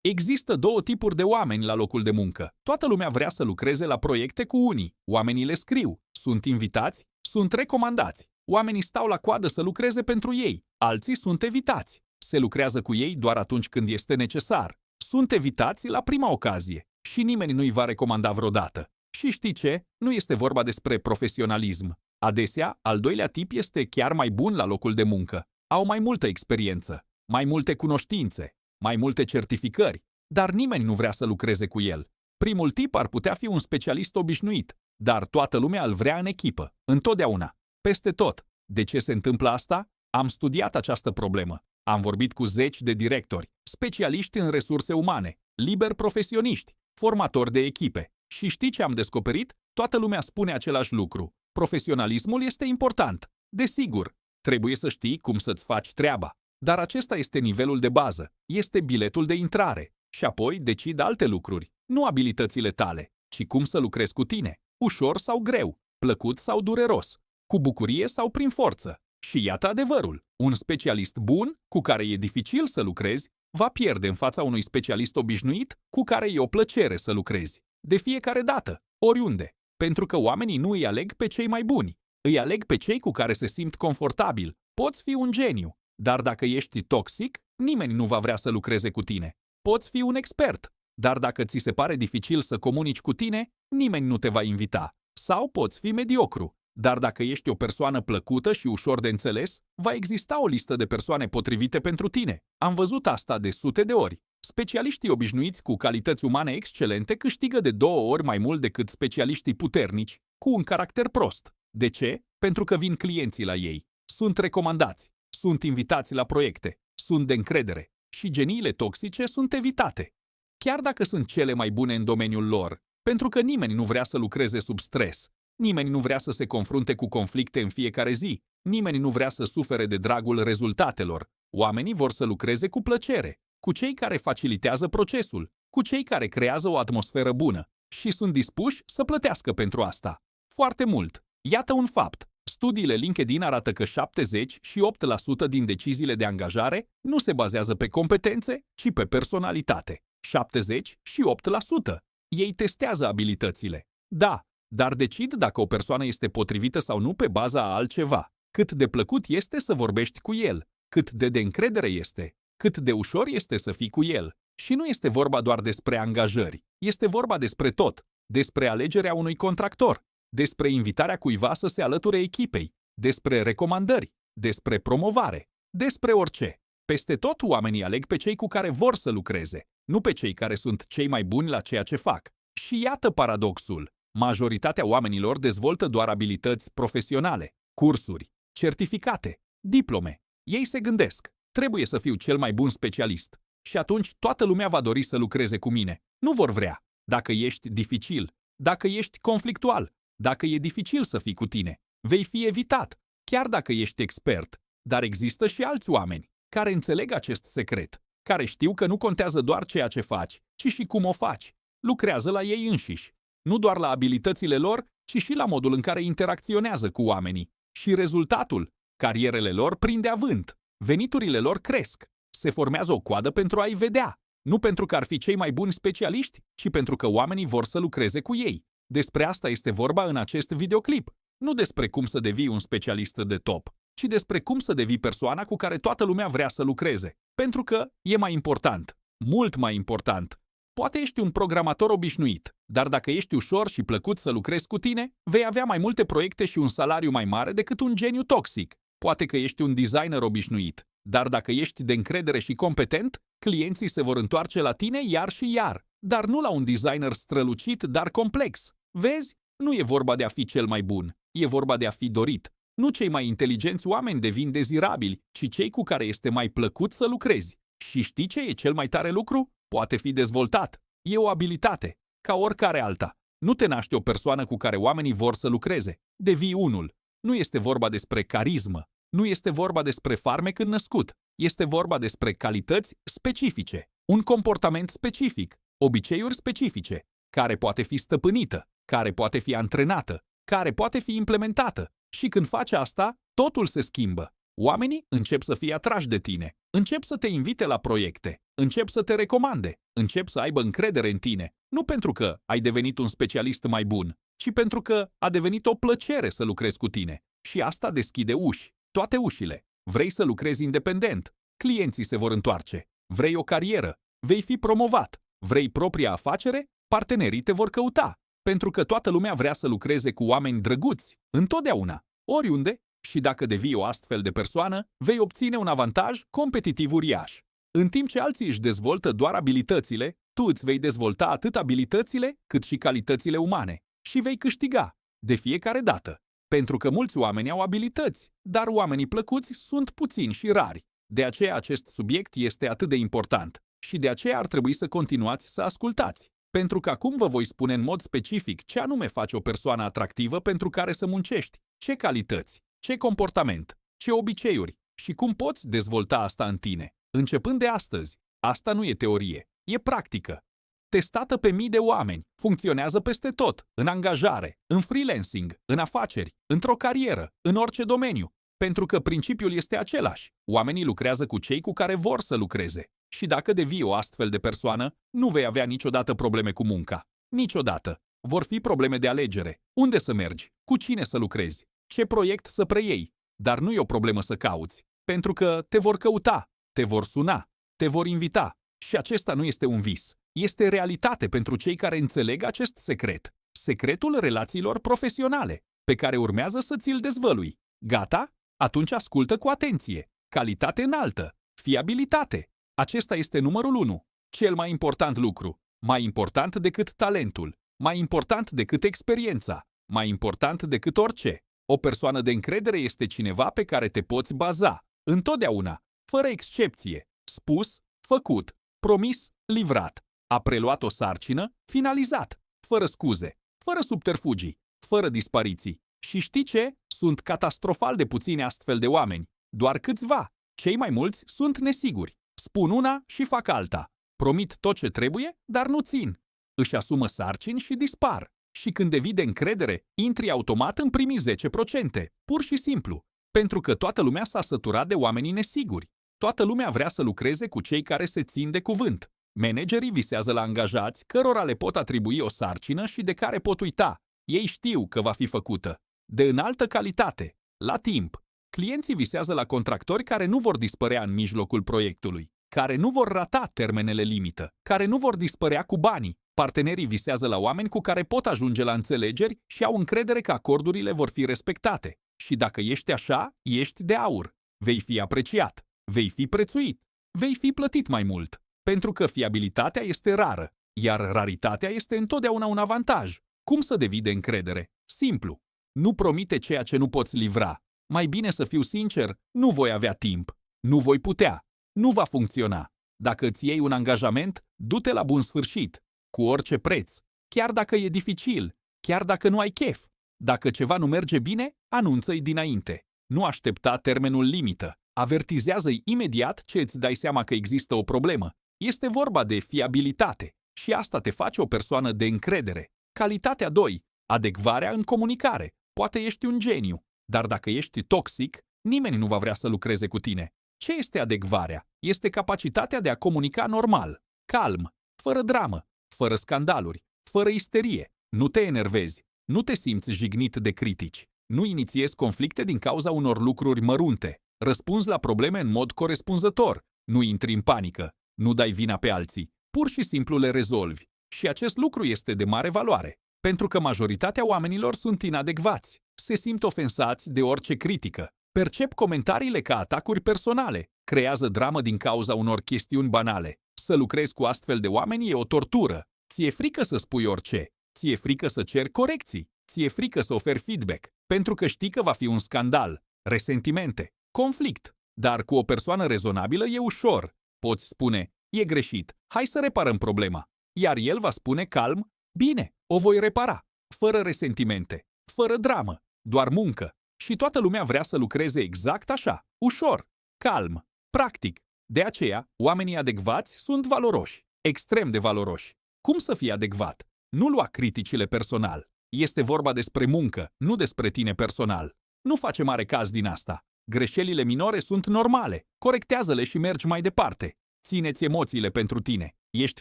Există două tipuri de oameni la locul de muncă. Toată lumea vrea să lucreze la proiecte cu unii. Oamenii le scriu, sunt invitați, sunt recomandați. Oamenii stau la coadă să lucreze pentru ei, alții sunt evitați. Se lucrează cu ei doar atunci când este necesar. Sunt evitați la prima ocazie și nimeni nu-i va recomanda vreodată. Și știi ce? Nu este vorba despre profesionalism. Adesea, al doilea tip este chiar mai bun la locul de muncă. Au mai multă experiență, mai multe cunoștințe, mai multe certificări, dar nimeni nu vrea să lucreze cu el. Primul tip ar putea fi un specialist obișnuit, dar toată lumea îl vrea în echipă, întotdeauna, peste tot. De ce se întâmplă asta? Am studiat această problemă. Am vorbit cu zeci de directori, specialiști în resurse umane, liberi profesioniști, formatori de echipe. Și știi ce am descoperit? Toată lumea spune același lucru. Profesionalismul este important. Desigur, trebuie să știi cum să-ți faci treaba. Dar acesta este nivelul de bază, este biletul de intrare. Și apoi decid alte lucruri, nu abilitățile tale, ci cum să lucrezi cu tine, ușor sau greu, plăcut sau dureros, cu bucurie sau prin forță. Și iată adevărul, un specialist bun, cu care e dificil să lucrezi, va pierde în fața unui specialist obișnuit, cu care e o plăcere să lucrezi. De fiecare dată, oriunde, pentru că oamenii nu îi aleg pe cei mai buni, îi aleg pe cei cu care se simt confortabil. Poți fi un geniu, dar dacă ești toxic, nimeni nu va vrea să lucreze cu tine. Poți fi un expert, dar dacă ți se pare dificil să comunici cu tine, nimeni nu te va invita. Sau poți fi mediocru, dar dacă ești o persoană plăcută și ușor de înțeles, va exista o listă de persoane potrivite pentru tine. Am văzut asta de sute de ori. Specialiștii obișnuiți cu calități umane excelente câștigă de 2 ori mai mult decât specialiștii puternici, cu un caracter prost. De ce? Pentru că vin clienții la ei. Sunt recomandați, sunt invitați la proiecte, sunt de încredere și geniile toxice sunt evitate. Chiar dacă sunt cele mai bune în domeniul lor, pentru că nimeni nu vrea să lucreze sub stres, nimeni nu vrea să se confrunte cu conflicte în fiecare zi, nimeni nu vrea să sufere de dragul rezultatelor. Oamenii vor să lucreze cu plăcere, cu cei care facilitează procesul, cu cei care creează o atmosferă bună și sunt dispuși să plătească pentru asta. Foarte mult. Iată un fapt. Studiile LinkedIn arată că 78% din deciziile de angajare nu se bazează pe competențe, ci pe personalitate. 78%. Ei testează abilitățile. Da, dar decid dacă o persoană este potrivită sau nu pe baza a altceva. Cât de plăcut este să vorbești cu el, cât de încredere este, cât de ușor este să fii cu el. Și nu este vorba doar despre angajări, este vorba despre tot, despre alegerea unui contractor, despre invitarea cuiva să se alăture echipei, despre recomandări, despre promovare, despre orice. Peste tot oamenii aleg pe cei cu care vor să lucreze, nu pe cei care sunt cei mai buni la ceea ce fac. Și iată paradoxul. Majoritatea oamenilor dezvoltă doar abilități profesionale, cursuri, certificate, diplome. Ei se gândesc, trebuie să fiu cel mai bun specialist. Și atunci toată lumea va dori să lucreze cu mine. Nu vor vrea. Dacă ești dificil, dacă ești conflictual, dacă e dificil să fii cu tine, vei fi evitat, chiar dacă ești expert. Dar există și alți oameni care înțeleg acest secret, care știu că nu contează doar ceea ce faci, ci și cum o faci. Lucrează la ei înșiși, nu doar la abilitățile lor, ci și la modul în care interacționează cu oamenii. Și rezultatul, carierele lor prinde avânt, veniturile lor cresc, se formează o coadă pentru a-i vedea, nu pentru că ar fi cei mai buni specialiști, ci pentru că oamenii vor să lucreze cu ei. Despre asta este vorba în acest videoclip, nu despre cum să devii un specialist de top, ci despre cum să devii persoana cu care toată lumea vrea să lucreze. Pentru că e mai important, mult mai important. Poate ești un programator obișnuit, dar dacă ești ușor și plăcut să lucrezi cu tine, vei avea mai multe proiecte și un salariu mai mare decât un geniu toxic. Poate că ești un designer obișnuit, dar dacă ești de încredere și competent, clienții se vor întoarce la tine iar și iar, dar nu la un designer strălucit, dar complex. Vezi? Nu e vorba de a fi cel mai bun, e vorba de a fi dorit. Nu cei mai inteligenți oameni devin dezirabili, ci cei cu care este mai plăcut să lucrezi. Și știi ce e cel mai tare lucru? Poate fi dezvoltat. E o abilitate, ca oricare alta. Nu te naști o persoană cu care oamenii vor să lucreze. Devii unul. Nu este vorba despre carismă. Nu este vorba despre farmec înnăscut. Este vorba despre calități specifice, un comportament specific, obiceiuri specifice, care poate fi stăpânită, care poate fi antrenată, care poate fi implementată. Și când faci asta, totul se schimbă. Oamenii încep să fie atrași de tine, încep să te invite la proiecte, încep să te recomande, încep să aibă încredere în tine, nu pentru că ai devenit un specialist mai bun, ci pentru că a devenit o plăcere să lucrezi cu tine. Și asta deschide uși, toate ușile. Vrei să lucrezi independent, clienții se vor întoarce. Vrei o carieră, vei fi promovat. Vrei propria afacere, partenerii te vor căuta. Pentru că toată lumea vrea să lucreze cu oameni drăguți, întotdeauna, oriunde, și dacă devii o astfel de persoană, vei obține un avantaj competitiv uriaș. În timp ce alții își dezvoltă doar abilitățile, tu îți vei dezvolta atât abilitățile cât și calitățile umane și vei câștiga de fiecare dată. Pentru că mulți oameni au abilități, dar oamenii plăcuți sunt puțini și rari. De aceea acest subiect este atât de important și de aceea ar trebui să continuați să ascultați. Pentru că acum vă voi spune în mod specific ce anume face o persoană atractivă pentru care să muncești, ce calități, ce comportament, ce obiceiuri și cum poți dezvolta asta în tine. Începând de astăzi, asta nu e teorie, e practică. Testată pe mii de oameni, funcționează peste tot, în angajare, în freelancing, în afaceri, într-o carieră, în orice domeniu. Pentru că principiul este același. Oamenii lucrează cu cei cu care vor să lucreze. Și dacă devii o astfel de persoană, nu vei avea niciodată probleme cu munca. Niciodată. Vor fi probleme de alegere. Unde să mergi? Cu cine să lucrezi? Ce proiect să preiei? Dar nu e o problemă să cauți. Pentru că te vor căuta, te vor suna, te vor invita. Și acesta nu este un vis. Este realitate pentru cei care înțeleg acest secret. Secretul relațiilor profesionale, pe care urmează să ți-l dezvălui. Gata? Atunci ascultă cu atenție. Calitate înaltă. Fiabilitate. Acesta este numărul 1. Cel mai important lucru. Mai important decât talentul. Mai important decât experiența. Mai important decât orice. O persoană de încredere este cineva pe care te poți baza. Întotdeauna. Fără excepție. Spus, făcut. Promis, livrat. A preluat o sarcină, finalizat. Fără scuze. Fără subterfugii. Fără dispariții. Și știi ce? Sunt catastrofal de puțini astfel de oameni. Doar câțiva. Cei mai mulți sunt nesiguri. Spun una și fac alta. Promit tot ce trebuie, dar nu țin. Își asumă sarcini și dispar. Și când devii de încredere, intri automat în primii 10%. Pur și simplu. Pentru că toată lumea s-a săturat de oamenii nesiguri. Toată lumea vrea să lucreze cu cei care se țin de cuvânt. Managerii visează la angajați cărora le pot atribui o sarcină și de care pot uita. Ei știu că va fi făcută. De înaltă calitate. La timp. Clienții visează la contractori care nu vor dispărea în mijlocul proiectului, care nu vor rata termenele limită, care nu vor dispărea cu banii. Partenerii visează la oameni cu care pot ajunge la înțelegeri și au încredere că acordurile vor fi respectate. Și dacă ești așa, ești de aur. Vei fi apreciat, vei fi prețuit, vei fi plătit mai mult. Pentru că fiabilitatea este rară, iar raritatea este întotdeauna un avantaj. Cum să devii de încredere? Simplu. Nu promite ceea ce nu poți livra. Mai bine să fiu sincer, nu voi avea timp. Nu voi putea. Nu va funcționa. Dacă îți iei un angajament, du-te la bun sfârșit. Cu orice preț. Chiar dacă e dificil. Chiar dacă nu ai chef. Dacă ceva nu merge bine, anunță-i dinainte. Nu aștepta termenul limită. Avertizează-i imediat ce îți dai seama că există o problemă. Este vorba de fiabilitate. Și asta te face o persoană de încredere. Calitatea 2. Adecvarea în comunicare. Poate ești un geniu, dar dacă ești toxic, nimeni nu va vrea să lucreze cu tine. Ce este adecvarea? Este capacitatea de a comunica normal, calm, fără dramă, fără scandaluri, fără isterie. Nu te enervezi, nu te simți jignit de critici, nu inițiezi conflicte din cauza unor lucruri mărunte, răspunzi la probleme în mod corespunzător, nu intri în panică, nu dai vina pe alții, pur și simplu le rezolvi. Și acest lucru este de mare valoare. Pentru că majoritatea oamenilor sunt inadecvați, se simt ofensați de orice critică, percep comentariile ca atacuri personale, creează dramă din cauza unor chestiuni banale. Să lucrezi cu astfel de oameni e o tortură. Ți-e frică să spui orice, ți-e frică să ceri corecții, ți-e frică să oferi feedback, pentru că știi că va fi un scandal, resentimente, conflict. Dar cu o persoană rezonabilă e ușor. Poți spune, e greșit, hai să reparăm problema. Iar el va spune calm, bine, o voi repara, fără resentimente, fără dramă, doar muncă. Și toată lumea vrea să lucreze exact așa, ușor, calm, practic. De aceea, oamenii adecvați sunt valoroși, extrem de valoroși. Cum să fii adecvat? Nu lua criticile personal. Este vorba despre muncă, nu despre tine personal. Nu face mare caz din asta. Greșelile minore sunt normale. Corectează-le și mergi mai departe. Ține-ți emoțiile pentru tine. Ești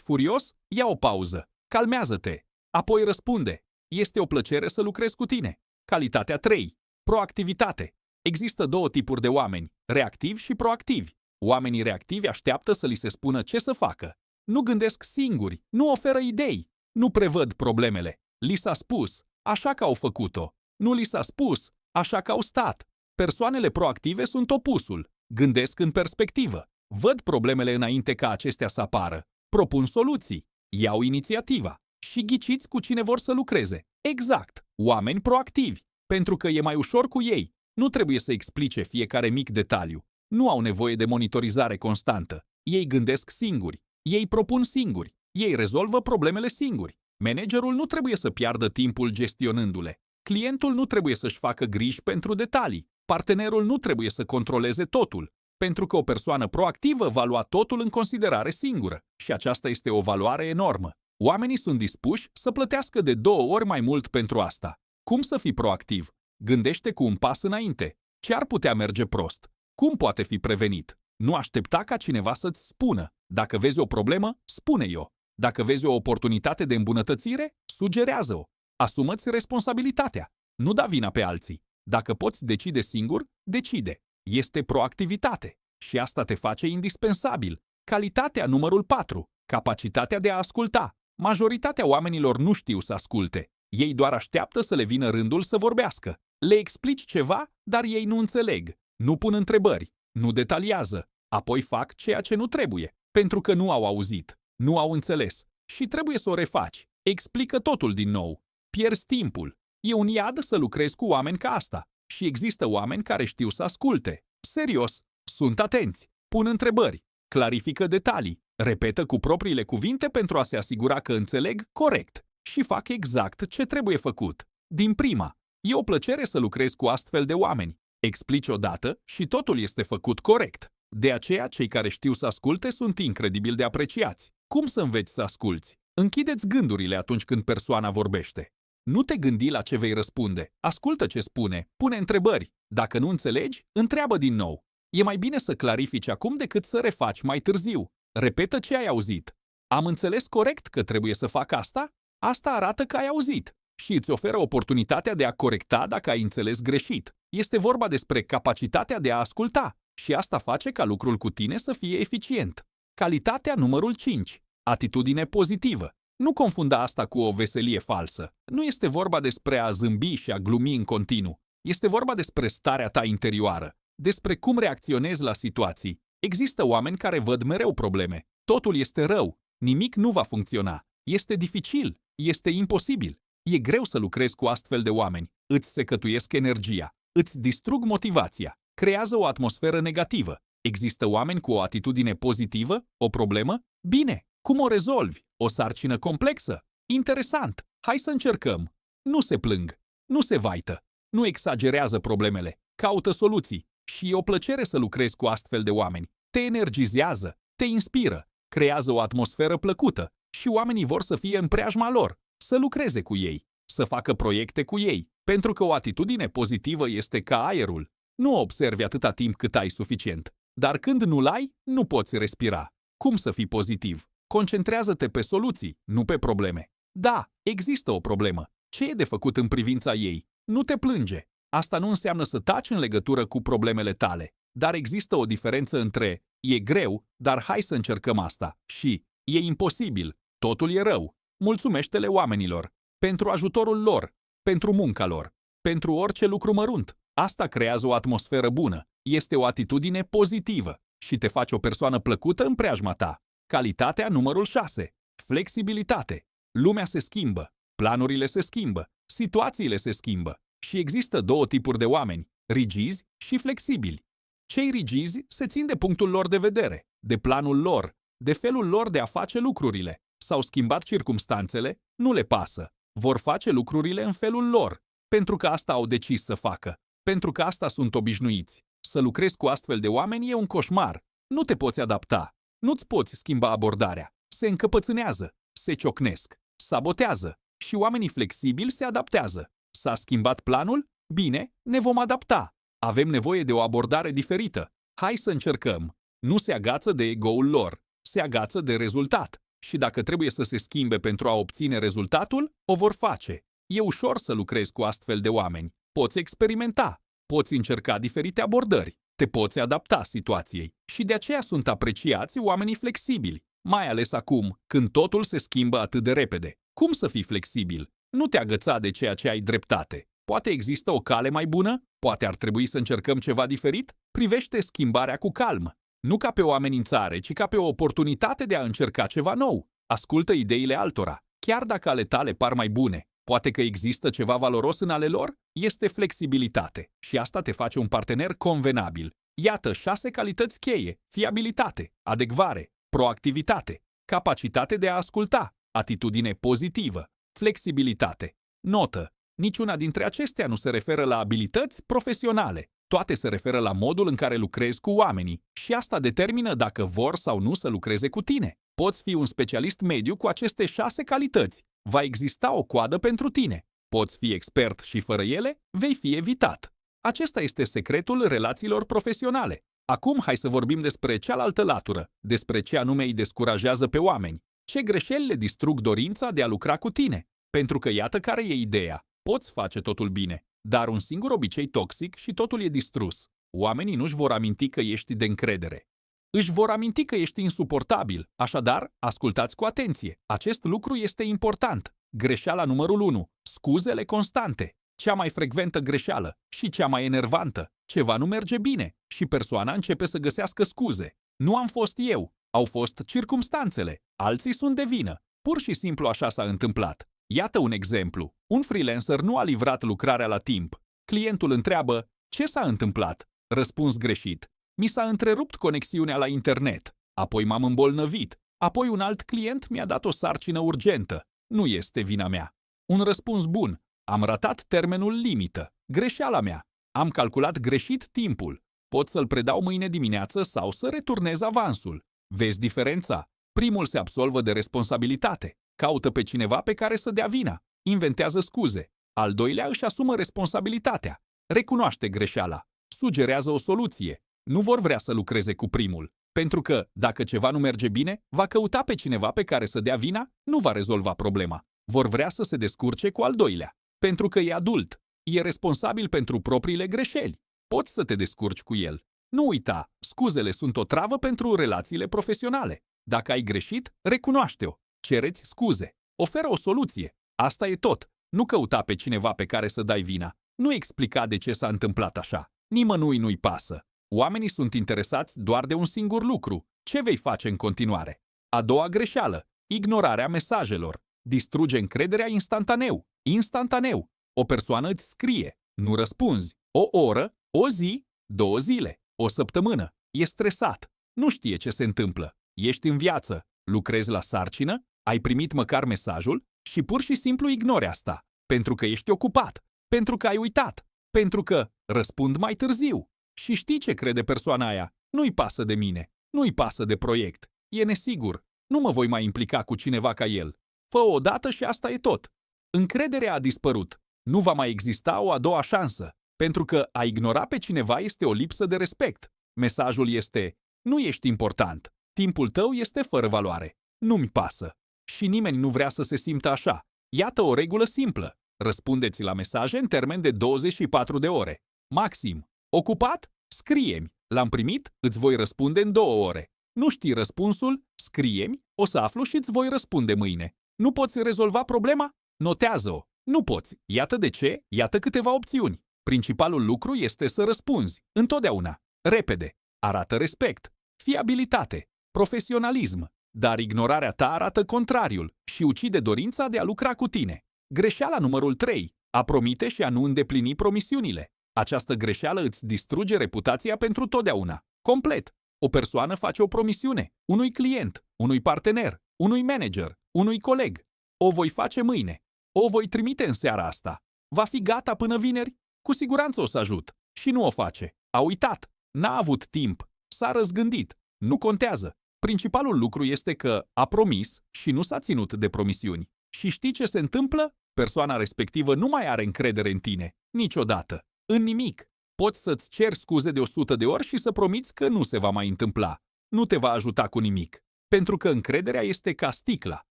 furios? Ia o pauză. Calmează-te. Apoi răspunde. Este o plăcere să lucrez cu tine. Calitatea 3. Proactivitate. Există două tipuri de oameni, reactivi și proactivi. Oamenii reactivi așteaptă să li se spună ce să facă. Nu gândesc singuri, nu oferă idei, nu prevăd problemele. Li s-a spus, așa că au făcut-o. Nu li s-a spus, așa că au stat. Persoanele proactive sunt opusul. Gândesc în perspectivă. Văd problemele înainte ca acestea să apară. Propun soluții. Iau inițiativa. Și ghiciți cu cine vor să lucreze. Exact. Oameni proactivi. Pentru că e mai ușor cu ei. Nu trebuie să explice fiecare mic detaliu. Nu au nevoie de monitorizare constantă. Ei gândesc singuri. Ei propun singuri. Ei rezolvă problemele singuri. Managerul nu trebuie să piardă timpul gestionându-le. Clientul nu trebuie să-și facă griji pentru detalii. Partenerul nu trebuie să controleze totul. Pentru că o persoană proactivă va lua totul în considerare singură. Și aceasta este o valoare enormă. Oamenii sunt dispuși să plătească de 2 ori mai mult pentru asta. Cum să fii proactiv? Gândește cu un pas înainte. Ce ar putea merge prost? Cum poate fi prevenit? Nu aștepta ca cineva să-ți spună. Dacă vezi o problemă, spune-i-o. Dacă vezi o oportunitate de îmbunătățire, sugerează-o. Asumă-ți responsabilitatea. Nu da vina pe alții. Dacă poți decide singur, decide. Este proactivitate. Și asta te face indispensabil. Calitatea numărul 4. Capacitatea de a asculta. Majoritatea oamenilor nu știu să asculte. Ei doar așteaptă să le vină rândul să vorbească. Le explici ceva, dar ei nu înțeleg. Nu pun întrebări. Nu detaliază. Apoi fac ceea ce nu trebuie. Pentru că nu au auzit. Nu au înțeles. Și trebuie să o refaci. Explică totul din nou. Pierzi timpul. E un iad să lucrezi cu oameni ca asta. Și există oameni care știu să asculte. Serios. Sunt atenți. Pun întrebări. Clarifică detalii. Repetă cu propriile cuvinte pentru a se asigura că înțeleg corect. Și fac exact ce trebuie făcut. Din prima. E o plăcere să lucrezi cu astfel de oameni. Explici odată și totul este făcut corect. De aceea, cei care știu să asculte sunt incredibil de apreciați. Cum să înveți să asculți? Închideți gândurile atunci când persoana vorbește. Nu te gândi la ce vei răspunde. Ascultă ce spune. Pune întrebări. Dacă nu înțelegi, întreabă din nou. E mai bine să clarifici acum decât să refaci mai târziu. Repetă ce ai auzit. Am înțeles corect că trebuie să fac asta? Asta arată că ai auzit. Și îți oferă oportunitatea de a corecta dacă ai înțeles greșit. Este vorba despre capacitatea de a asculta. Și asta face ca lucrul cu tine să fie eficient. Calitatea numărul 5. Atitudine pozitivă. Nu confunda asta cu o veselie falsă. Nu este vorba despre a zâmbi și a glumi în continuu. Este vorba despre starea ta interioară. Despre cum reacționezi la situații. Există oameni care văd mereu probleme. Totul este rău. Nimic nu va funcționa. Este dificil. Este imposibil. E greu să lucrezi cu astfel de oameni. Îți secătuiesc energia. Îți distrug motivația. Creează o atmosferă negativă. Există oameni cu o atitudine pozitivă? O problemă? Bine. Cum o rezolvi? O sarcină complexă? Interesant. Hai să încercăm. Nu se plâng. Nu se vaită. Nu exagerează problemele. Caută soluții. Și e o plăcere să lucrezi cu astfel de oameni. Te energizează. Te inspiră. Creează o atmosferă plăcută. Și oamenii vor să fie în preajma lor. Să lucreze cu ei. Să facă proiecte cu ei. Pentru că o atitudine pozitivă este ca aerul. Nu o observi atâta timp cât ai suficient. Dar când nu-l ai, nu poți respira. Cum să fii pozitiv? Concentrează-te pe soluții, nu pe probleme. Da, există o problemă. Ce e de făcut în privința ei? Nu te plânge. Asta nu înseamnă să taci în legătură cu problemele tale. Dar există o diferență între e greu, dar hai să încercăm asta și e imposibil, totul e rău. Mulțumește-le oamenilor. Pentru ajutorul lor, pentru munca lor, pentru orice lucru mărunt. Asta creează o atmosferă bună. Este o atitudine pozitivă și te face o persoană plăcută în preajma ta. Calitatea numărul 6. Flexibilitate. Lumea se schimbă, planurile se schimbă, situațiile se schimbă și există două tipuri de oameni, rigizi și flexibili. Cei rigizi se țin de punctul lor de vedere, de planul lor, de felul lor de a face lucrurile. S-au schimbat circumstanțele, nu le pasă. Vor face lucrurile în felul lor, pentru că asta au decis să facă, pentru că asta sunt obișnuiți. Să lucrezi cu astfel de oameni e un coșmar. Nu te poți adapta. Nu-ți poți schimba abordarea. Se încăpățânează, se ciocnesc, sabotează și oamenii flexibili se adaptează. S-a schimbat planul? Bine, ne vom adapta. Avem nevoie de o abordare diferită. Hai să încercăm. Nu se agață de ego-ul lor. Se agață de rezultat. Și dacă trebuie să se schimbe pentru a obține rezultatul, o vor face. E ușor să lucrezi cu astfel de oameni. Poți experimenta. Poți încerca diferite abordări. Te poți adapta situației. Și de aceea sunt apreciați oamenii flexibili. Mai ales acum, când totul se schimbă atât de repede. Cum să fii flexibil? Nu te agăța de ceea ce ai dreptate. Poate există o cale mai bună? Poate ar trebui să încercăm ceva diferit? Privește schimbarea cu calm. Nu ca pe o amenințare, ci ca pe o oportunitate de a încerca ceva nou. Ascultă ideile altora. Chiar dacă ale tale par mai bune, poate că există ceva valoros în ale lor? Este flexibilitate. Și asta te face un partener convenabil. Iată 6 calități cheie: fiabilitate, adecvare, proactivitate, capacitate de a asculta, atitudine pozitivă, flexibilitate. Notă: niciuna dintre acestea nu se referă la abilități profesionale. Toate se referă la modul în care lucrezi cu oamenii și asta determină dacă vor sau nu să lucreze cu tine. Poți fi un specialist mediu cu aceste 6 calități. Va exista o coadă pentru tine. Poți fi expert și fără ele, vei fi evitat. Acesta este secretul relațiilor profesionale. Acum hai să vorbim despre cealaltă latură, despre ce anume îi descurajează pe oameni. Ce greșeli le distrug dorința de a lucra cu tine? Pentru că iată care e ideea. Poți face totul bine, dar un singur obicei toxic și totul e distrus. Oamenii nu-și vor aminti că ești de încredere. Își vor aminti că ești insuportabil, așadar, ascultați cu atenție. Acest lucru este important. Greșeala numărul 1. Scuzele constante. Cea mai frecventă greșeală și cea mai enervantă. Ceva nu merge bine și persoana începe să găsească scuze. Nu am fost eu, au fost circumstanțele, alții sunt de vină. Pur și simplu așa s-a întâmplat. Iată un exemplu. Un freelancer nu a livrat lucrarea la timp. Clientul întreabă: ce s-a întâmplat? Răspuns greșit: mi s-a întrerupt conexiunea la internet. Apoi m-am îmbolnăvit. Apoi un alt client mi-a dat o sarcină urgentă. Nu este vina mea. Un răspuns bun: am ratat termenul limită. Greșeala mea. Am calculat greșit timpul. Pot să-l predau mâine dimineață sau să returnez avansul. Vezi diferența? Primul se absolvă de responsabilitate. Caută pe cineva pe care să dea vina. Inventează scuze. Al doilea își asumă responsabilitatea. Recunoaște greșeala. Sugerează o soluție. Nu vor vrea să lucreze cu primul. Pentru că, dacă ceva nu merge bine, va căuta pe cineva pe care să dea vina, nu va rezolva problema. Vor vrea să se descurce cu al doilea. Pentru că e adult. E responsabil pentru propriile greșeli. Poți să te descurci cu el. Nu uita, scuzele sunt o travă pentru relațiile profesionale. Dacă ai greșit, recunoaște-o. Cereți scuze. Oferă o soluție. Asta e tot. Nu căuta pe cineva pe care să dai vina. Nu explica de ce s-a întâmplat așa. Nimănui nu-i pasă. Oamenii sunt interesați doar de un singur lucru. Ce vei face în continuare? A doua greșeală: ignorarea mesajelor. Distruge încrederea instantaneu. Instantaneu. O persoană îți scrie. Nu răspunzi. O oră, o zi, 2 zile, o săptămână. E stresat. Nu știe ce se întâmplă. Ești în viață. Lucrezi la sarcină. Ai primit măcar mesajul și pur și simplu ignori asta. Pentru că ești ocupat. Pentru că ai uitat. Pentru că răspund mai târziu. Și știi ce crede persoana aia? Nu-i pasă de mine. Nu-i pasă de proiect. E nesigur. Nu mă voi mai implica cu cineva ca el. Fă-o odată și asta e tot. Încrederea a dispărut. Nu va mai exista o a doua șansă. Pentru că a ignora pe cineva este o lipsă de respect. Mesajul este: nu ești important. Timpul tău este fără valoare. Nu-mi pasă. Și nimeni nu vrea să se simtă așa. Iată o regulă simplă. Răspundeți la mesaje în termen de 24 de ore. Maxim. Ocupat? Scrie-mi. L-am primit? Îți voi răspunde în 2 ore. Nu știi răspunsul? Scrie-mi, o să aflu și îți voi răspunde mâine. Nu poți rezolva problema? Notează-o. Nu poți. Iată de ce, iată câteva opțiuni. Principalul lucru este să răspunzi. Întotdeauna. Repede. Arată respect. Fiabilitate. Profesionalism. Dar ignorarea ta arată contrariul și ucide dorința de a lucra cu tine. Greșeala numărul 3. A promite și a nu îndeplini promisiunile. Această greșeală îți distruge reputația pentru totdeauna. Complet. O persoană face o promisiune unui client, unui partener, unui manager, unui coleg. O voi face mâine. O voi trimite în seara asta. Va fi gata până vineri? Cu siguranță o să ajut. Și nu o face. A uitat. N-a avut timp. S-a răzgândit. Nu contează. Principalul lucru este că a promis și nu s-a ținut de promisiuni. Și știi ce se întâmplă? Persoana respectivă nu mai are încredere în tine. Niciodată. În nimic. Poți să-ți ceri scuze de 100 de ori și să promiți că nu se va mai întâmpla. Nu te va ajuta cu nimic. Pentru că încrederea este ca sticla.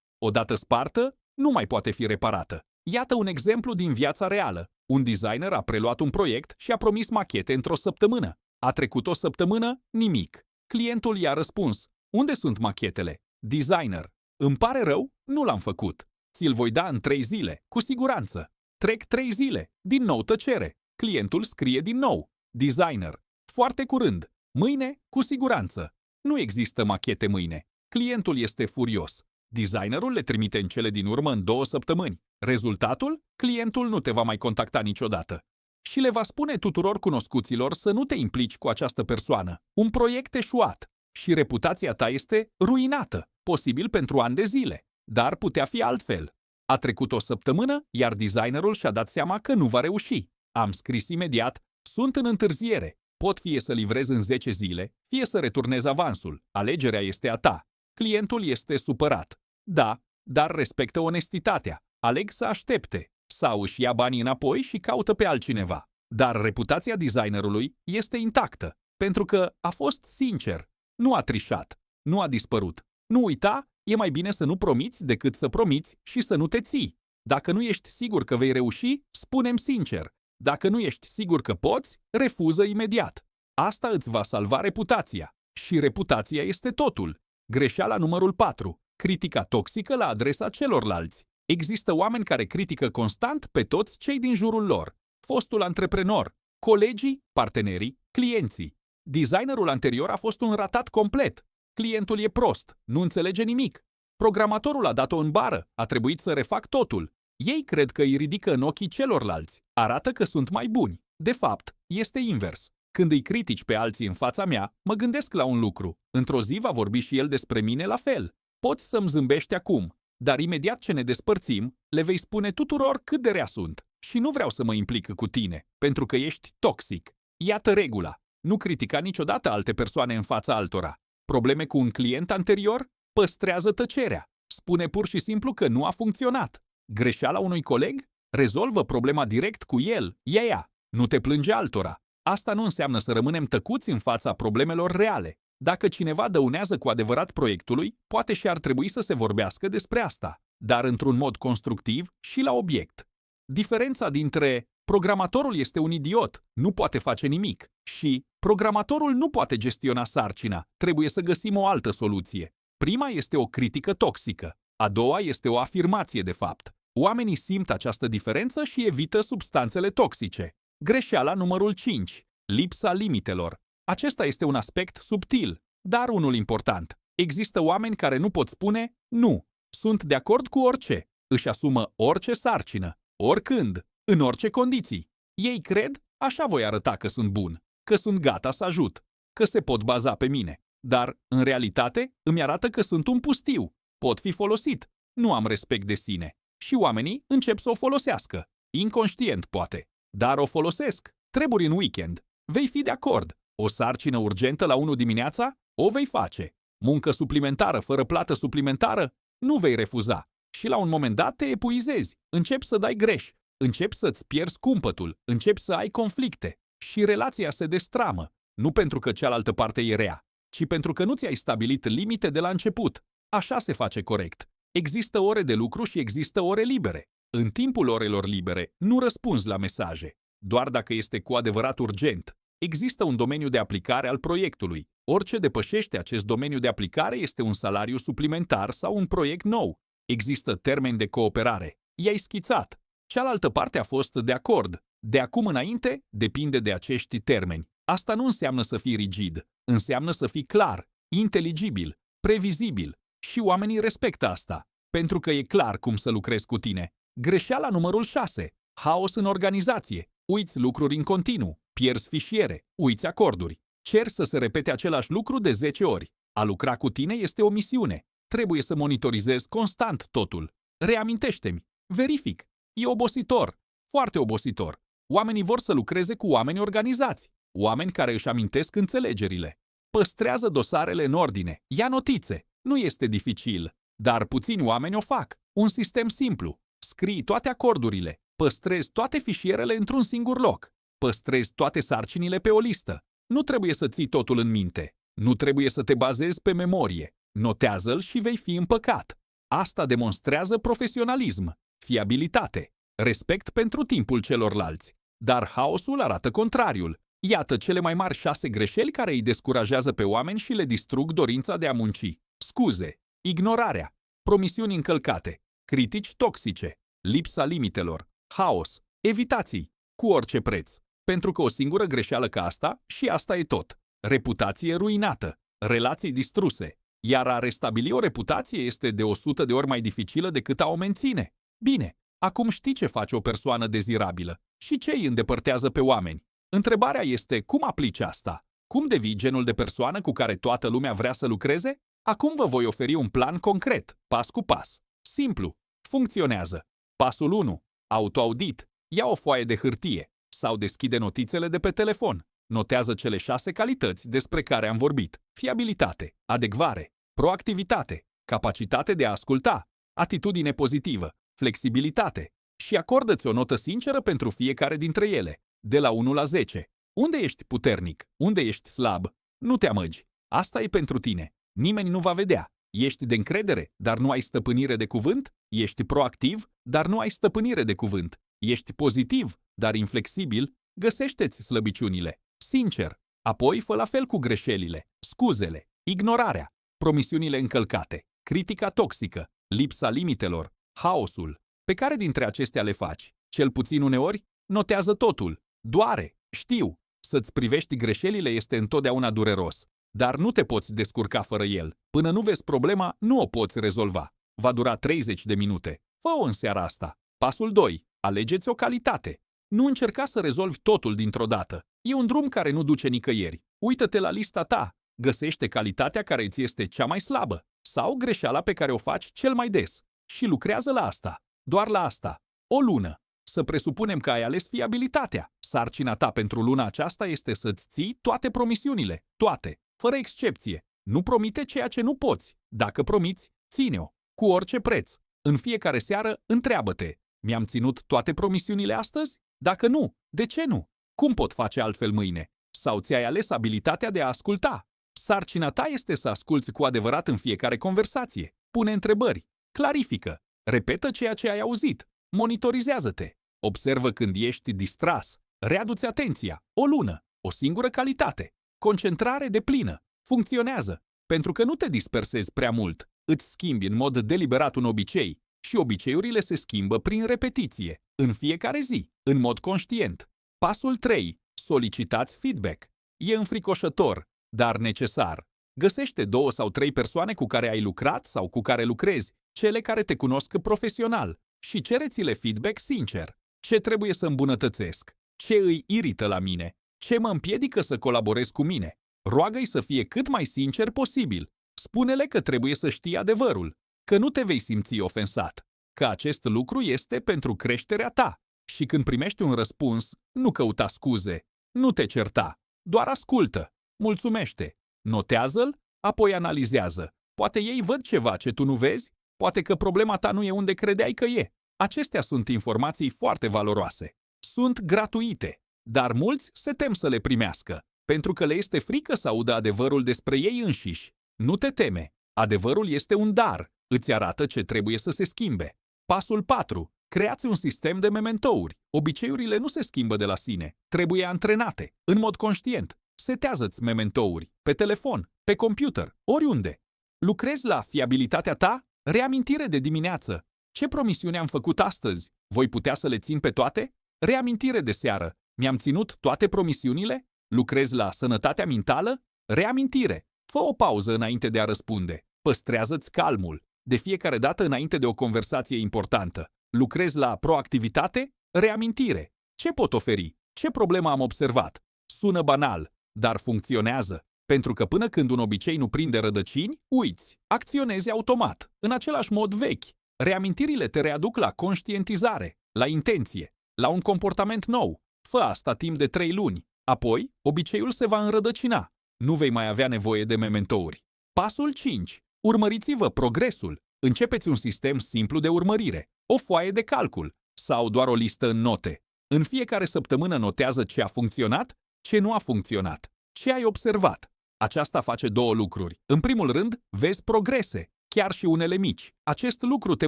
Odată spartă, nu mai poate fi reparată. Iată un exemplu din viața reală. Un designer a preluat un proiect și a promis machete într-o săptămână. A trecut o săptămână, nimic. Clientul i-a răspuns: unde sunt machetele? Designer: îmi pare rău, nu l-am făcut. Ți-l voi da în 3 zile, cu siguranță. Trec 3 zile, din nou tăcere. Clientul scrie din nou: designer: foarte curând. Mâine, cu siguranță. Nu există machete mâine. Clientul este furios. Designerul le trimite în cele din urmă în 2 săptămâni. Rezultatul? Clientul nu te va mai contacta niciodată. Și le va spune tuturor cunoscuților să nu te implici cu această persoană. Un proiect eșuat. Și reputația ta este ruinată, posibil pentru ani de zile. Dar putea fi altfel. A trecut o săptămână, iar designerul și-a dat seama că nu va reuși. Am scris imediat: sunt în întârziere. Pot fie să livrez în 10 zile, fie să returnez avansul. Alegerea este a ta. Clientul este supărat. Da, dar respectă onestitatea. Aleg să aștepte. Sau își ia banii înapoi și caută pe altcineva. Dar reputația designerului este intactă, pentru că a fost sincer. Nu a trișat. Nu a dispărut. Nu uita, e mai bine să nu promiți decât să promiți și să nu te ții. Dacă nu ești sigur că vei reuși, spune-mi sincer. Dacă nu ești sigur că poți, refuză imediat. Asta îți va salva reputația. Și reputația este totul. Greșeala numărul 4. Critica toxică la adresa celorlalți. Există oameni care critică constant pe toți cei din jurul lor. Fostul antreprenor, colegii, partenerii, clienții. Designerul anterior a fost un ratat complet. Clientul e prost, nu înțelege nimic. Programatorul a dat-o în bară, a trebuit să refac totul. Ei cred că îi ridică în ochii celorlalți, arată că sunt mai buni. De fapt, este invers. Când îi critici pe alții în fața mea, mă gândesc la un lucru. Într-o zi va vorbi și el despre mine la fel. Poți să-mi zâmbești acum, dar imediat ce ne despărțim, le vei spune tuturor cât de rea sunt. Și nu vreau să mă implic cu tine, pentru că ești toxic. Iată regula. Nu critica niciodată alte persoane în fața altora. Probleme cu un client anterior? Păstrează tăcerea. Spune pur și simplu că nu a funcționat. Greșeala unui coleg? Rezolvă problema direct cu el, ea. Nu te plânge altora. Asta nu înseamnă să rămânem tăcuți în fața problemelor reale. Dacă cineva dăunează cu adevărat proiectului, poate și ar trebui să se vorbească despre asta, dar într-un mod constructiv și la obiect. Diferența dintre programatorul este un idiot, nu poate face nimic, și programatorul nu poate gestiona sarcina, trebuie să găsim o altă soluție. Prima este o critică toxică, a doua este o afirmație de fapt. Oamenii simt această diferență și evită substanțele toxice. Greșeala numărul 5. Lipsa limitelor. Acesta este un aspect subtil, dar unul important. Există oameni care nu pot spune nu. Sunt de acord cu orice. Își asumă orice sarcină, oricând, în orice condiții. Ei cred, așa voi arăta că sunt bun, că sunt gata să ajut, că se pot baza pe mine. Dar, în realitate, îmi arată că sunt un pustiu. Pot fi folosit. Nu am respect de sine. Și oamenii încep să o folosească. Inconștient, poate. Dar o folosesc. Treburi în weekend. Vei fi de acord. O sarcină urgentă la 1 dimineața? O vei face. Muncă suplimentară fără plată suplimentară? Nu vei refuza. Și la un moment dat te epuizezi. Începi să dai greș. Începi să-ți pierzi cumpătul. Începi să ai conflicte. Și relația se destramă. Nu pentru că cealaltă parte e rea, ci pentru că nu ți-ai stabilit limite de la început. Așa se face corect. Există ore de lucru și există ore libere. În timpul orelor libere, nu răspunzi la mesaje. Doar dacă este cu adevărat urgent. Există un domeniu de aplicare al proiectului. Orice depășește acest domeniu de aplicare este un salariu suplimentar sau un proiect nou. Există termeni de cooperare. I-ai schițat. Cealaltă parte a fost de acord. De acum înainte, depinde de acești termeni. Asta nu înseamnă să fii rigid. Înseamnă să fii clar, inteligibil, previzibil. Și oamenii respectă asta, pentru că e clar cum să lucrezi cu tine. Greșeala numărul 6. Haos în organizație. Uiți lucruri în continuu, pierzi fișiere, uiți acorduri. Ceri să se repete același lucru de 10 ori. A lucra cu tine este o misiune. Trebuie să monitorizezi constant totul. Reamintește-mi. Verific. E obositor. Foarte obositor. Oamenii vor să lucreze cu oameni organizați. Oameni care își amintesc înțelegerile. Păstrează dosarele în ordine. Ia notițe. Nu este dificil. Dar puțini oameni o fac. Un sistem simplu. Scrii toate acordurile. Păstrezi toate fișierele într-un singur loc. Păstrezi toate sarcinile pe o listă. Nu trebuie să ții totul în minte. Nu trebuie să te bazezi pe memorie. Notează-l și vei fi împăcat. Asta demonstrează profesionalism, fiabilitate, respect pentru timpul celorlalți. Dar haosul arată contrariul. Iată cele mai mari 6 greșeli care îi descurajează pe oameni și le distrug dorința de a munci. Scuze, ignorarea, promisiuni încălcate, critici toxice, lipsa limitelor, haos, evitații, cu orice preț. Pentru că o singură greșeală ca asta și asta e tot. Reputație ruinată, relații distruse. Iar a restabili o reputație este de 100 de ori mai dificilă decât a o menține. Bine, acum știi ce face o persoană dezirabilă și ce îi îndepărtează pe oameni. Întrebarea este cum aplici asta? Cum devii genul de persoană cu care toată lumea vrea să lucreze? Acum vă voi oferi un plan concret, pas cu pas. Simplu, funcționează. Pasul 1. Autoaudit. Ia o foaie de hârtie sau deschide notițele de pe telefon. Notează cele 6 calități despre care am vorbit. Fiabilitate, adecvare, proactivitate, capacitate de a asculta, atitudine pozitivă, flexibilitate și acordă-ți o notă sinceră pentru fiecare dintre ele, de la 1 la 10. Unde ești puternic? Unde ești slab? Nu te amăgi. Asta e pentru tine. Nimeni nu va vedea. Ești de încredere, dar nu ai stăpânire de cuvânt? Ești proactiv, dar nu ai stăpânire de cuvânt. Ești pozitiv, dar inflexibil? Găsește-ți slăbiciunile. Sincer. Apoi fă la fel cu greșelile, scuzele, ignorarea, promisiunile încălcate, critica toxică, lipsa limitelor, haosul. Pe care dintre acestea le faci? Cel puțin uneori? Notează totul. Doare. Știu. Să-ți privești greșelile este întotdeauna dureros. Dar nu te poți descurca fără el. Până nu vezi problema, nu o poți rezolva. Va dura 30 de minute. Fă-o în seara asta. Pasul 2. Alegeți o calitate. Nu încerca să rezolvi totul dintr-o dată. E un drum care nu duce nicăieri. Uită-te la lista ta. Găsește calitatea care îți este cea mai slabă sau greșeala pe care o faci cel mai des și lucrează la asta. Doar la asta. O lună. Să presupunem că ai ales fiabilitatea. Sarcina ta pentru luna aceasta este să-ți ții toate promisiunile. Toate. Fără excepție. Nu promite ceea ce nu poți. Dacă promiți, ține-o. Cu orice preț. În fiecare seară, întreabă-te. Mi-am ținut toate promisiunile astăzi? Dacă nu, de ce nu? Cum pot face altfel mâine? Sau ți-ai ales abilitatea de a asculta? Sarcina ta este să asculți cu adevărat în fiecare conversație. Pune întrebări. Clarifică. Repetă ceea ce ai auzit. Monitorizează-te. Observă când ești distras. Readu-ți atenția. O lună. O singură calitate. Concentrare deplină. Funcționează. Pentru că nu te dispersezi prea mult. Îți schimbi în mod deliberat un obicei. Și obiceiurile se schimbă prin repetiție. În fiecare zi. În mod conștient. Pasul 3. Solicitați feedback. E înfricoșător, dar necesar. Găsește 2 sau 3 persoane cu care ai lucrat sau cu care lucrezi, cele care te cunosc profesional, și cereți-le feedback sincer. Ce trebuie să îmbunătățesc? Ce îi irită la mine? Ce mă împiedică să colaborez cu mine? Roagă-i să fie cât mai sincer posibil. Spune-le că trebuie să știi adevărul, că nu te vei simți ofensat, că acest lucru este pentru creșterea ta. Și când primești un răspuns, nu căuta scuze, nu te certa, doar ascultă, mulțumește, notează-l, apoi analizează. Poate ei văd ceva ce tu nu vezi, poate că problema ta nu e unde credeai că e. Acestea sunt informații foarte valoroase. Sunt gratuite, dar mulți se tem să le primească, pentru că le este frică să audă adevărul despre ei înșiși. Nu te teme, adevărul este un dar, îți arată ce trebuie să se schimbe. Pasul 4. Creați un sistem de mementouri. Obiceiurile nu se schimbă de la sine, trebuie antrenate, în mod conștient. Setează-ți mementouri, pe telefon, pe computer, oriunde. Lucrezi la fiabilitatea ta? Reamintire de dimineață. Ce promisiune am făcut astăzi? Voi putea să le țin pe toate? Reamintire de seară. Mi-am ținut toate promisiunile? Lucrezi la sănătatea mentală? Reamintire. Fă o pauză înainte de a răspunde. Păstrează-ți calmul. De fiecare dată înainte de o conversație importantă. Lucrezi la proactivitate? Reamintire. Ce pot oferi? Ce problemă am observat? Sună banal, dar funcționează. Pentru că până când un obicei nu prinde rădăcini, uiți, acționezi automat, în același mod vechi. Reamintirile te readuc la conștientizare, la intenție, la un comportament nou. Fă asta timp de 3 luni. Apoi, obiceiul se va înrădăcina. Nu vei mai avea nevoie de mementouri. Pasul 5. Urmăriți-vă progresul. Începeți un sistem simplu de urmărire, o foaie de calcul sau doar o listă în note. În fiecare săptămână notează ce a funcționat, ce nu a funcționat, ce ai observat. Aceasta face două lucruri. În primul rând, vezi progrese, chiar și unele mici. Acest lucru te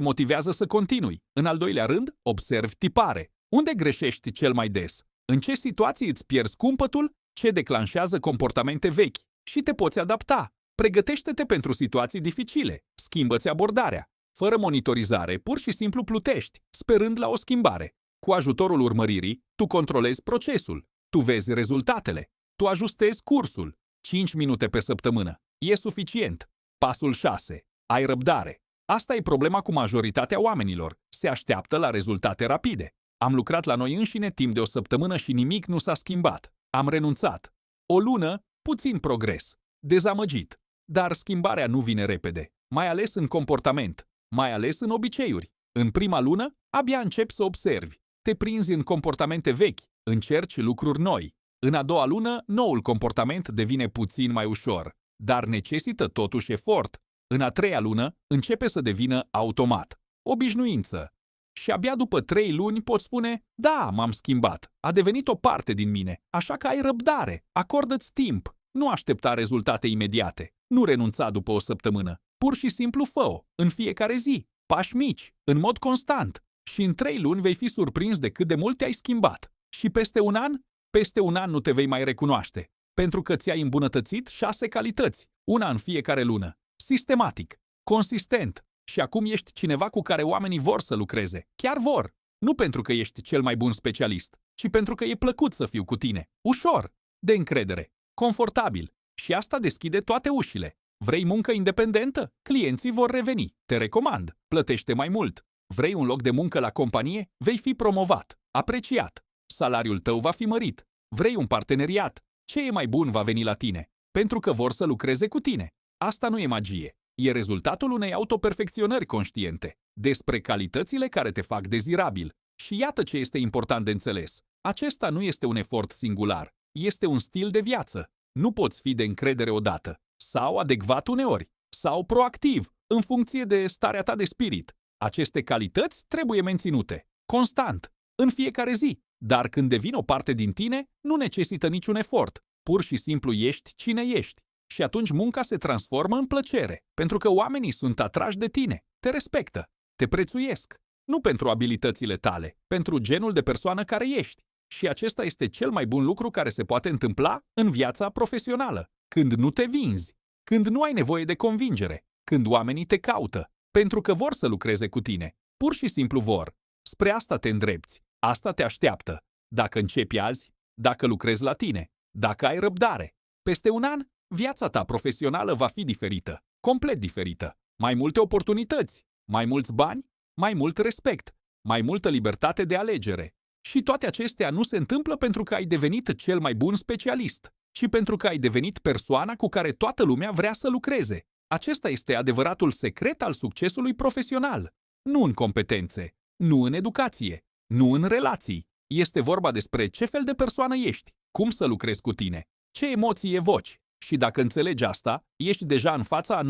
motivează să continui. În al doilea rând, observi tipare. Unde greșești cel mai des? În ce situații îți pierzi cumpătul? Ce declanșează comportamente vechi? Și te poți adapta. Pregătește-te pentru situații dificile. Schimbă-ți abordarea. Fără monitorizare, pur și simplu plutești, sperând la o schimbare. Cu ajutorul urmăririi, tu controlezi procesul. Tu vezi rezultatele. Tu ajustezi cursul. 5 minute pe săptămână. E suficient. Pasul 6. Ai răbdare. Asta e problema cu majoritatea oamenilor. Se așteaptă la rezultate rapide. Am lucrat la noi înșine timp de o săptămână și nimic nu s-a schimbat. Am renunțat. O lună, puțin progres. Dezamăgit. Dar schimbarea nu vine repede. Mai ales în comportament. Mai ales în obiceiuri. În prima lună, abia începi să observi. Te prinzi în comportamente vechi. Încerci lucruri noi. În a doua lună, noul comportament devine puțin mai ușor. Dar necesită totuși efort. În a treia lună, începe să devină automat. Obișnuință. Și abia după 3 luni poți spune, da, m-am schimbat, a devenit o parte din mine, așa că ai răbdare, acordă-ți timp, nu aștepta rezultate imediate, nu renunța după o săptămână, pur și simplu fă-o, în fiecare zi, pași mici, în mod constant, și în 3 luni vei fi surprins de cât de mult te-ai schimbat. Și peste un an nu te vei mai recunoaște, pentru că ți-ai îmbunătățit 6 calități, una în fiecare lună, sistematic, consistent. Și acum ești cineva cu care oamenii vor să lucreze. Chiar vor. Nu pentru că ești cel mai bun specialist, ci pentru că e plăcut să fiu cu tine. Ușor, de încredere, confortabil. Și asta deschide toate ușile. Vrei muncă independentă? Clienții vor reveni. Te recomand. Plătește mai mult. Vrei un loc de muncă la companie? Vei fi promovat, apreciat. Salariul tău va fi mărit. Vrei un parteneriat? Ce e mai bun va veni la tine? Pentru că vor să lucreze cu tine. Asta nu e magie. E rezultatul unei autoperfecționări conștiente, despre calitățile care te fac dezirabil. Și iată ce este important de înțeles. Acesta nu este un efort singular, este un stil de viață. Nu poți fi de încredere odată, sau adecvat uneori, sau proactiv, în funcție de starea ta de spirit. Aceste calități trebuie menținute, constant, în fiecare zi. Dar când devin o parte din tine, nu necesită niciun efort. Pur și simplu ești cine ești. Și atunci munca se transformă în plăcere, pentru că oamenii sunt atrași de tine, te respectă, te prețuiesc. Nu pentru abilitățile tale, pentru genul de persoană care ești. Și acesta este cel mai bun lucru care se poate întâmpla în viața profesională. Când nu te vinzi, când nu ai nevoie de convingere, când oamenii te caută, pentru că vor să lucreze cu tine. Pur și simplu vor. Spre asta te îndrepți, asta te așteaptă. Dacă începi azi, dacă lucrezi la tine, dacă ai răbdare, peste un an, viața ta profesională va fi diferită, complet diferită. Mai multe oportunități, mai mulți bani, mai mult respect, mai multă libertate de alegere. Și toate acestea nu se întâmplă pentru că ai devenit cel mai bun specialist, ci pentru că ai devenit persoana cu care toată lumea vrea să lucreze. Acesta este adevăratul secret al succesului profesional. Nu în competențe, nu în educație, nu în relații. Este vorba despre ce fel de persoană ești, cum să lucrezi cu tine, ce emoții evoci. Și dacă înțelegi asta, ești deja în fața a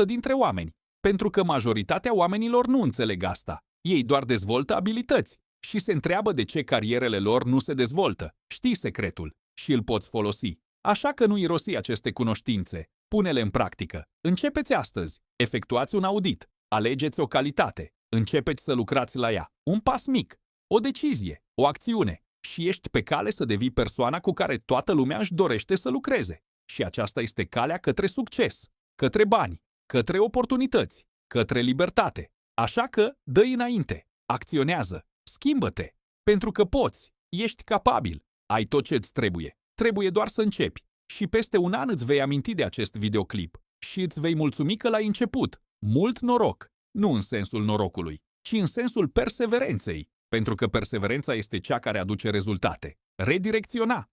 90% dintre oameni. Pentru că majoritatea oamenilor nu înțeleg asta. Ei doar dezvoltă abilități și se întreabă de ce carierele lor nu se dezvoltă. Știi secretul și îl poți folosi. Așa că nu irosi aceste cunoștințe. Pune-le în practică. Începeți astăzi. Efectuați un audit. Alegeți o calitate. Începeți să lucrați la ea. Un pas mic. O decizie. O acțiune. Și ești pe cale să devii persoana cu care toată lumea își dorește să lucreze. Și aceasta este calea către succes, către bani, către oportunități, către libertate. Așa că dă-i înainte, acționează, schimbă-te, pentru că poți, ești capabil, ai tot ce îți trebuie. Trebuie doar să începi. Și peste un an îți vei aminti de acest videoclip și îți vei mulțumi că l-ai început. Mult noroc, nu în sensul norocului, ci în sensul perseverenței, pentru că perseverența este cea care aduce rezultate. Redirecționa,